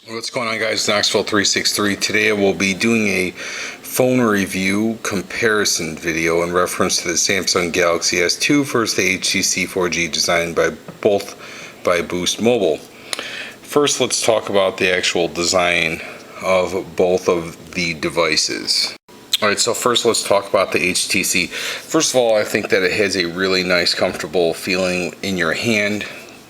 What's going on, guys? Knoxville363. Today I will be doing a phone review comparison video in reference to the Samsung Galaxy S2 versus the HTC 4G designed by Boost Mobile. First, let's talk about the actual design of both of the devices. Alright, so first let's talk about the HTC. First of all, I think that it has a really nice, comfortable feeling in your hand.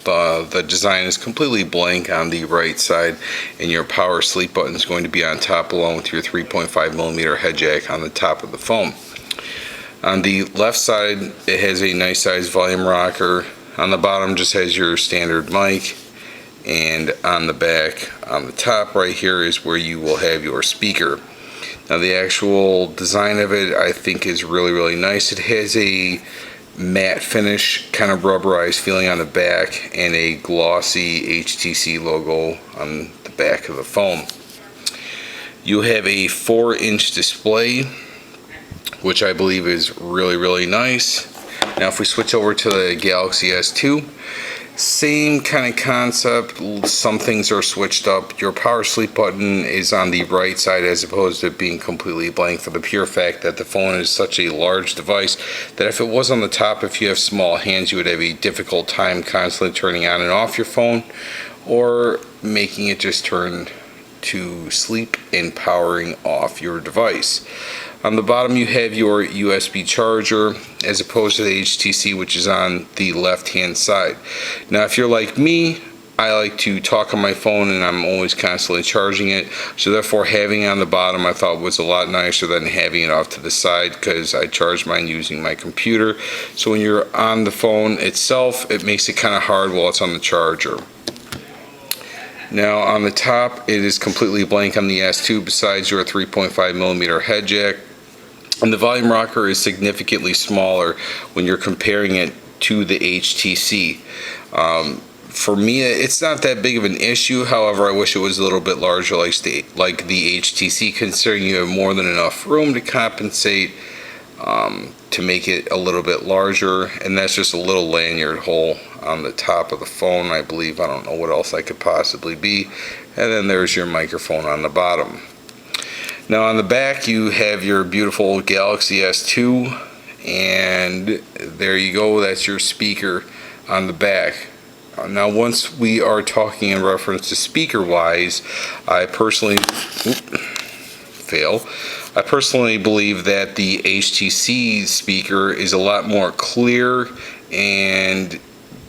The design is completely blank on the right side, and your power sleep button is going to be on top along with your 3.5mm head jack on the top of the phone. On the left side, it has a nice size volume rocker. On the bottom just has your standard mic, and on the back, on the top right here, is where you will have your speaker. Now the actual design of it, I think, is really nice. It has a matte finish, kind of rubberized feeling on the back, and a glossy HTC logo on the back of the phone. You have a 4-inch display, which I believe is really nice. Now if we switch over to the Galaxy S2, same kind of concept. Some things are switched up. Your power sleep button is on the right side as opposed to being completely blank, for the pure fact that the phone is such a large device that if it was on the top, if you have small hands, you would have a difficult time constantly turning on and off your phone, or making it just turn to sleep and powering off your device. On the bottom you have your USB charger, as opposed to the HTC, which is on the left hand side. Now if you're like me, I like to talk on my phone and I'm always constantly charging it, so therefore having it on the bottom I thought was a lot nicer than having it off to the side, because I charge mine using my computer. So when you're on the phone itself, it makes it kind of hard while it's on the charger. Now on the top, it is completely blank on the S2 besides your 3.5mm head jack. And the volume rocker is significantly smaller when you're comparing it to the HTC. For me, it's not that big of an issue. However, I wish it was a little bit larger like the HTC, considering you have more than enough room to compensate to make it a little bit larger. And that's just a little lanyard hole on the top of the phone, I believe. I don't know what else that could possibly be. And then there's your microphone on the bottom. Now on the back you have your beautiful Galaxy S2, and there you go, that's your speaker on the back. Now once we are talking in reference to speaker wise, I personally believe that the HTC speaker is a lot more clear, and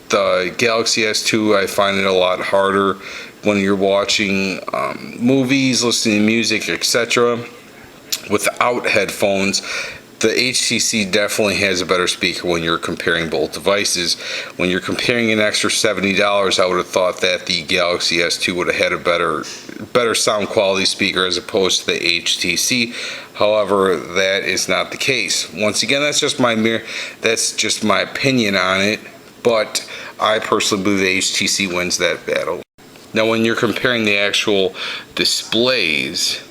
the Galaxy S2, I find it a lot harder when you're watching movies, listening to music, etc. without headphones. The HTC definitely has a better speaker when you're comparing both devices. When you're comparing an extra $70, I would have thought that the Galaxy S2 would have had a better sound quality speaker as opposed to the HTC. However, that is not the case. Once again, that's just my opinion on it, but I personally believe the HTC wins that battle. Now when you're comparing the actual displays,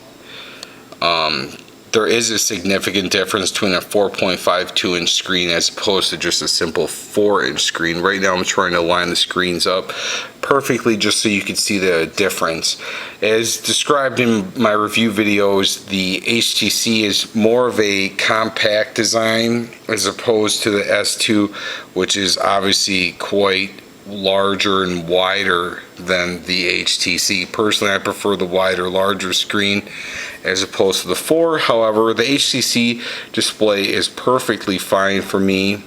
there is a significant difference between a 4.52-inch screen as opposed to just a simple 4-inch screen. Right now I'm trying to line the screens up perfectly just so you can see the difference. As described in my review videos, the HTC is more of a compact design as opposed to the S2, which is obviously quite larger and wider than the HTC. Personally, I prefer the wider, larger screen as opposed to the 4. However, the HTC display is perfectly fine for me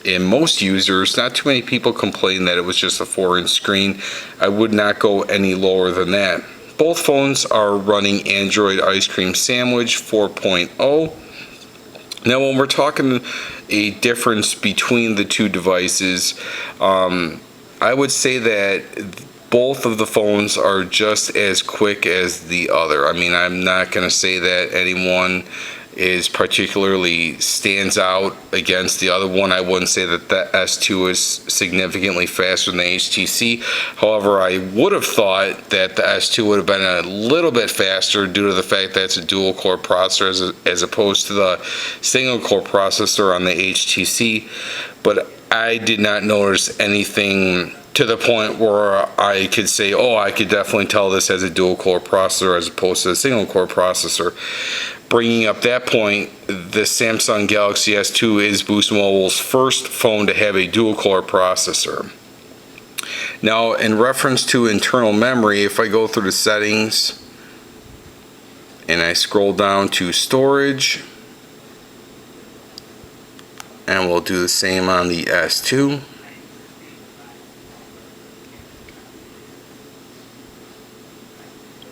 and most users. Not too many people complain that it was just a 4-inch screen. I would not go any lower than that. Both phones are running Android Ice Cream Sandwich 4.0. Now when we're talking a difference between the two devices, I would say that both of the phones are just as quick as the other. I mean, I'm not going to say that anyone is particularly stands out against the other one. I wouldn't say that the S2 is significantly faster than the HTC. However, I would have thought that the S2 would have been a little bit faster due to the fact that it's a dual core processor as opposed to the single core processor on the HTC. But I did not notice anything to the point where I could say, oh, I could definitely tell this has a dual core processor as opposed to a single core processor. Bringing up that point, the Samsung Galaxy S2 is Boost Mobile's first phone to have a dual core processor. Now, in reference to internal memory, if I go through the settings and I scroll down to storage, and we'll do the same on the S2.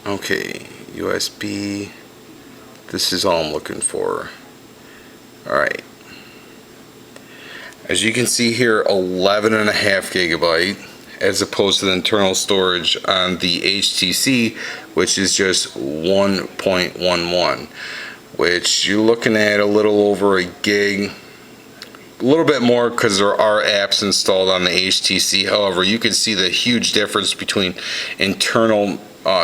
Okay, USB. This is all I'm looking for. Alright. As you can see here, 11.5 gigabyte as opposed to the internal storage on the HTC, which is just 1.11, which you're looking at a little over a gig. A little bit more because there are apps installed on the HTC. However, you can see the huge difference between internal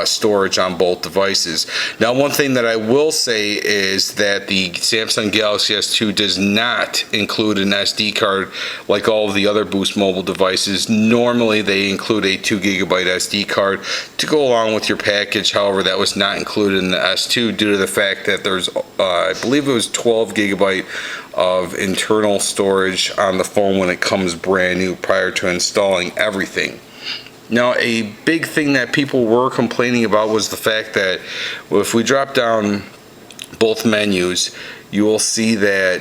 storage on both devices. Now, one thing that I will say is that the Samsung Galaxy S2 does not include an SD card like all of the other Boost Mobile devices. Normally, they include a 2 gigabyte SD card to go along with your package. However, that was not included in the S2 due to the fact that there's, I believe it was 12 gigabyte of internal storage on the phone when it comes brand new prior to installing everything. Now, a big thing that people were complaining about was the fact that if we drop down both menus, you will see that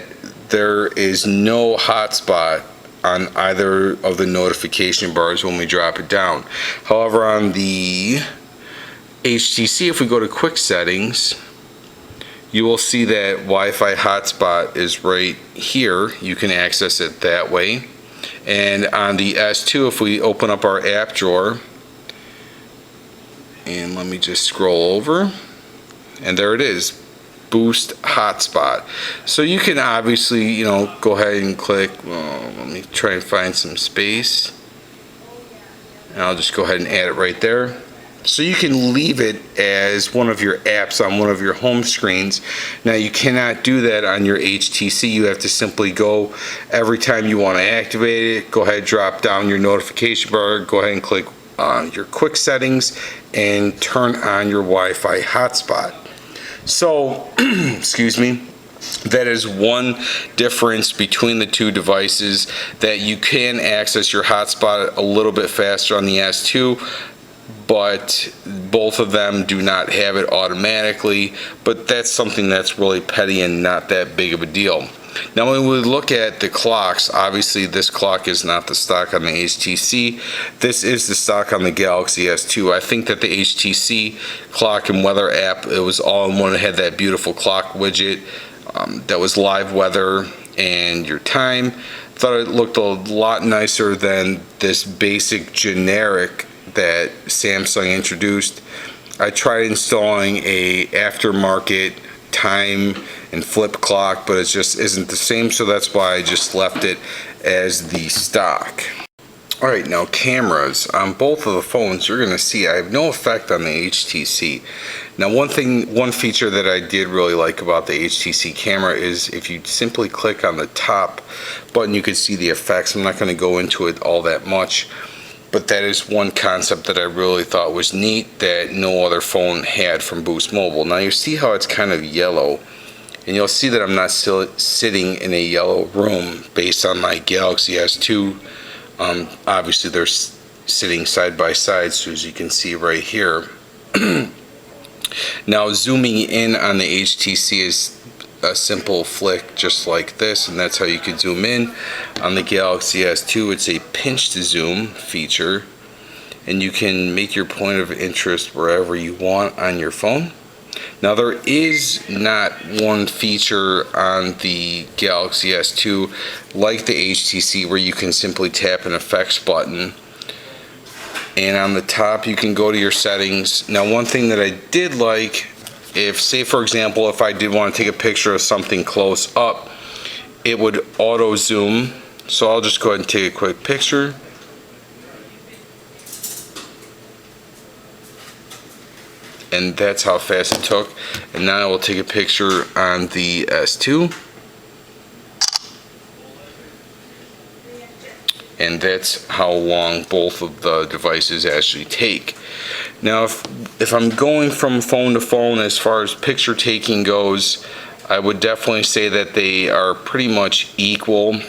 there is no hotspot on either of the notification bars when we drop it down. However, on the HTC, if we go to quick settings, you will see that Wi-Fi hotspot is right here. You can access it that way. And on the S2, if we open up our app drawer, and let me just scroll over, and there it is, Boost Hotspot. So you can obviously, go ahead and click, let me try and find some space, and I'll just go ahead and add it right there. So you can leave it as one of your apps on one of your home screens. Now, you cannot do that on your HTC. You have to simply go every time you want to activate it, go ahead, drop down your notification bar, go ahead and click your quick settings and turn on your Wi-Fi hotspot. So, excuse me, that is one difference between the two devices, that you can access your hotspot a little bit faster on the S2, but both of them do not have it automatically. But that's something that's really petty and not that big of a deal. Now, when we look at the clocks, obviously this clock is not the stock on the HTC. This is the stock on the Galaxy S2. I think that the HTC clock and weather app, it was all in one. It had that beautiful clock widget that was live weather and your time. Thought it looked a lot nicer than this basic generic that Samsung introduced. I tried installing a aftermarket time and flip clock, but it just isn't the same, so that's why I just left it as the stock. Alright, now cameras. On both of the phones, you're going to see I have no effect on the HTC. Now, one feature that I did really like about the HTC camera is if you simply click on the top button, you can see the effects. I'm not going to go into it all that much, but that is one concept that I really thought was neat that no other phone had from Boost Mobile. Now, you see how it's kind of yellow, and you'll see that I'm not sitting in a yellow room based on my Galaxy S2. Obviously, they're sitting side by side, so as you can see right here. Now, zooming in on the HTC is a simple flick just like this, and that's how you can zoom in. On the Galaxy S2, it's a pinch to zoom feature, and you can make your point of interest wherever you want on your phone. Now, there is not one feature on the Galaxy S2 like the HTC where you can simply tap an effects button, and on the top you can go to your settings. Now, one thing that I did like if, say for example, if I did want to take a picture of something close up, it would auto zoom. So I'll just go ahead and take a quick picture. And that's how fast it took. And now I will take a picture on the S2. And that's how long both of the devices actually take. Now if I'm going from phone to phone as far as picture taking goes, I would definitely say that they are pretty much equal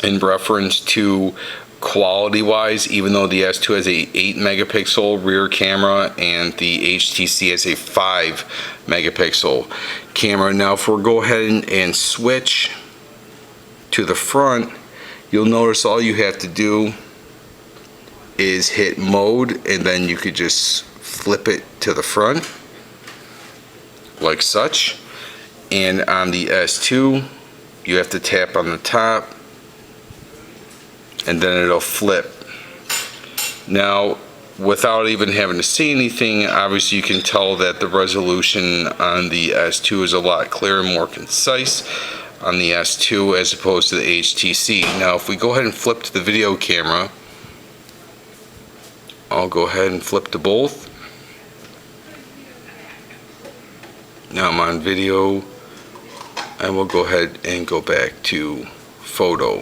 in reference to quality wise, even though the S2 has a 8 megapixel rear camera and the HTC has a 5 megapixel camera. Now if we go ahead and switch to the front, you'll notice all you have to do is hit mode, and then you could just flip it to the front like such. And on the S2 you have to tap on the top and then it'll flip. Now without even having to say anything, obviously you can tell that the resolution on the S2 is a lot clearer and more concise on the S2 as opposed to the HTC. Now if we go ahead and flip to the video camera, I'll go ahead and flip to both. Now I'm on video. I will go ahead and go back to photo.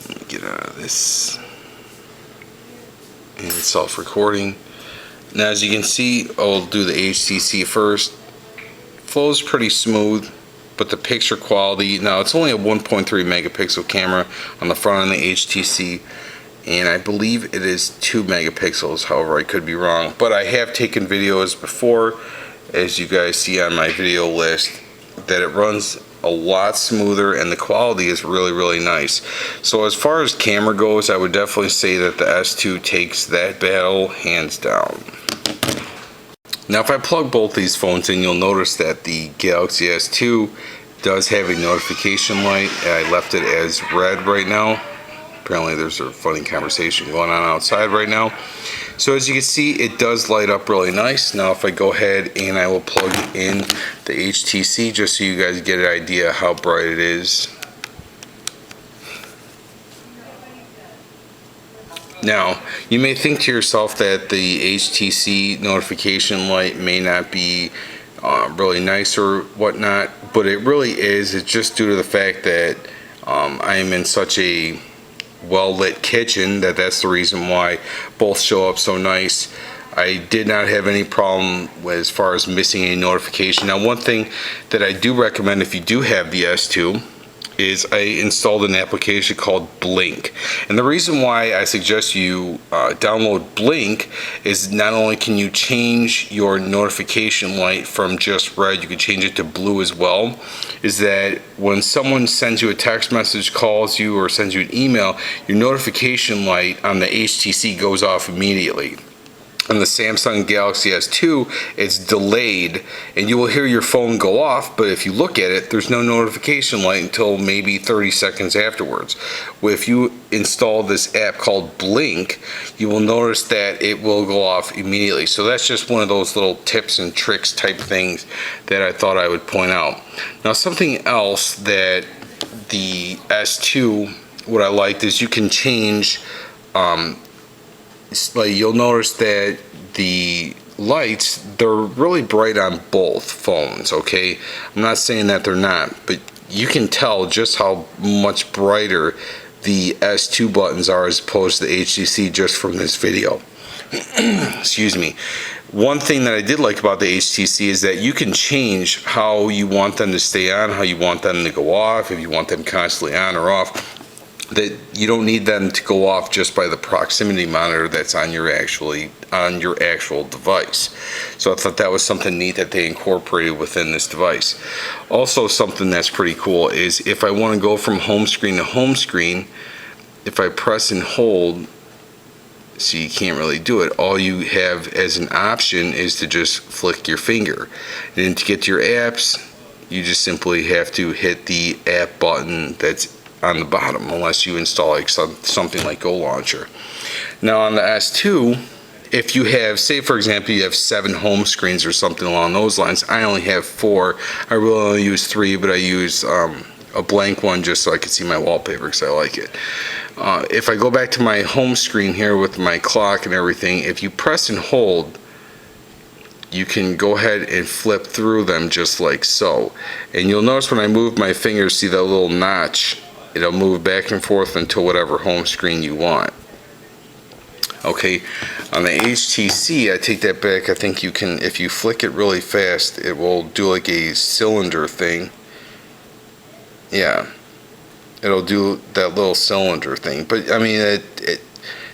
Let me get out of this. And self-recording. Now as you can see, I'll do the HTC first. Flows pretty smooth, but the picture quality, now it's only a 1.3 megapixel camera on the front of the HTC, and I believe it is 2 megapixels, however I could be wrong. But I have taken videos before, as you guys see on my video list, that it runs a lot smoother and the quality is really nice. So as far as camera goes, I would definitely say that the S2 takes that battle hands down. Now if I plug both these phones in, you'll notice that the Galaxy S2 does have a notification light. I left it as red right now. Apparently there's a funny conversation going on outside right now. So as you can see, it does light up really nice. Now if I go ahead and I will plug in the HTC just so you guys get an idea how bright it is. Now, you may think to yourself that the HTC notification light may not be really nice or whatnot, but it really is. It's just due to the fact that I am in such a well-lit kitchen that's the reason why both show up so nice. I did not have any problem as far as missing a notification. Now, one thing that I do recommend if you do have the S2 is I installed an application called Blink. And the reason why I suggest you download Blink is not only can you change your notification light from just red, you can change it to blue as well, is that when someone sends you a text message, calls you, or sends you an email, your notification light on the HTC goes off immediately. On the Samsung Galaxy S2, it's delayed and you will hear your phone go off, but if you look at it, there's no notification light until maybe 30 seconds afterwards. If you install this app called Blink, you will notice that it will go off immediately. So that's just one of those little tips and tricks type things that I thought I would point out. Now, something else that the S2, what I liked is you can change like you'll notice that the lights, they're really bright on both phones, okay? I'm not saying that they're not, but you can tell just how much brighter the S2 buttons are as opposed to the HTC just from this video. Excuse me. One thing that I did like about the HTC is that you can change how you want them to stay on, how you want them to go off, if you want them constantly on or off. That you don't need them to go off just by the proximity monitor that's on your actual device. So I thought that was something neat that they incorporated within this device. Also, something that's pretty cool is if I want to go from home screen to home screen, if I press and hold, so you can't really do it, all you have as an option is to just flick your finger. And then to get to your apps, you just simply have to hit the app button that's on the bottom unless you install like something like Go Launcher. Now on the S2, if you have, say for example, you have 7 home screens or something along those lines, I only have 4. I really only use 3, but I use a blank one just so I can see my wallpaper because I like it. If I go back to my home screen here with my clock and everything, if you press and hold, you can go ahead and flip through them just like so. And you'll notice when I move my fingers, see that little notch? It'll move back and forth until whatever home screen you want. Okay, on the HTC, I take that back. I think you can, if you flick it really fast, it will do like a cylinder thing. Yeah, it'll do that little cylinder thing. But I mean,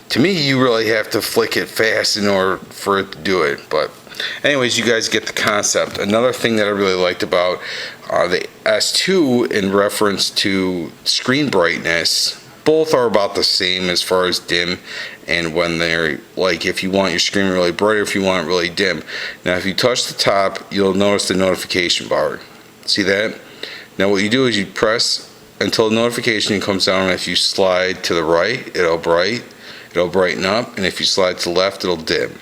to me, you really have to flick it fast in order for it to do it. But anyways, you guys get the concept. Another thing that I really liked about the S2 in reference to screen brightness, both are about the same as far as dim and when they're like, if you want your screen really bright or if you want it really dim. Now if you touch the top, you'll notice the notification bar. See that? Now what you do is you press until the notification comes down, and if you slide to the right, it'll brighten up, and if you slide to the left, it'll dim.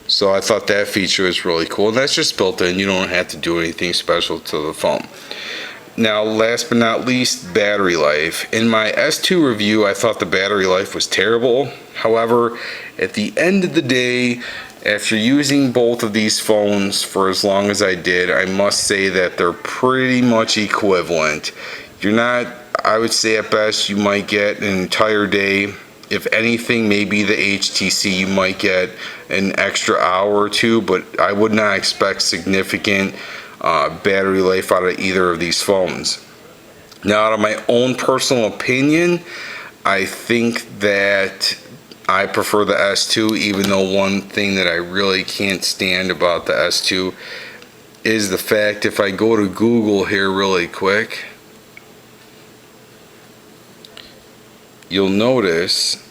So I thought that feature was really cool, and that's just built in. You don't have to do anything special to the phone. Now, last but not least, battery life. In my S2 review, I thought the battery life was terrible. However, at the end of the day, after using both of these phones for as long as I did, I must say that they're pretty much equivalent. You're not, I would say at best, you might get an entire day. If anything, maybe the HTC, you might get an extra hour or two, but I would not expect significant battery life out of either of these phones. Now, out of my own personal opinion, I think that I prefer the S2, even though one thing that I really can't stand about the S2 is the fact, if I go to Google here really quick, you'll notice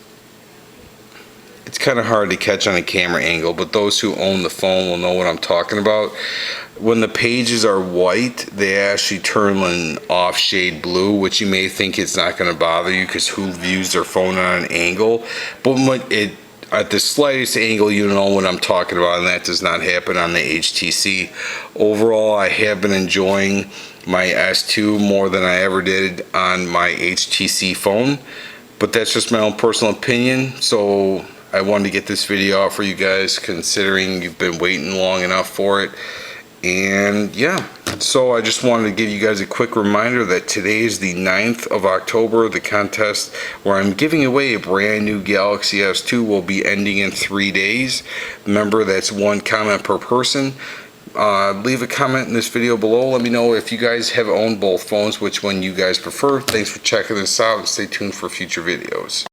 it's kind of hard to catch on a camera angle, but those who own the phone will know what I'm talking about. When the pages are white, they actually turn an off shade blue, which you may think it's not going to bother you because who views their phone on an angle, but when at the slightest angle, you know what I'm talking about, and that does not happen on the HTC. Overall, I have been enjoying my S2 more than I ever did on my HTC phone, but that's just my own personal opinion. So I wanted to get this video out for you guys, considering you've been waiting long enough for it. And yeah, so I just wanted to give you guys a quick reminder that today is the 9th of October. The contest where I'm giving away a brand new Galaxy S2 will be ending in 3 days. Remember, that's 1 comment per person. Leave a comment in this video below. Let me know if you guys have owned both phones, which one you guys prefer. Thanks for checking this out, and stay tuned for future videos.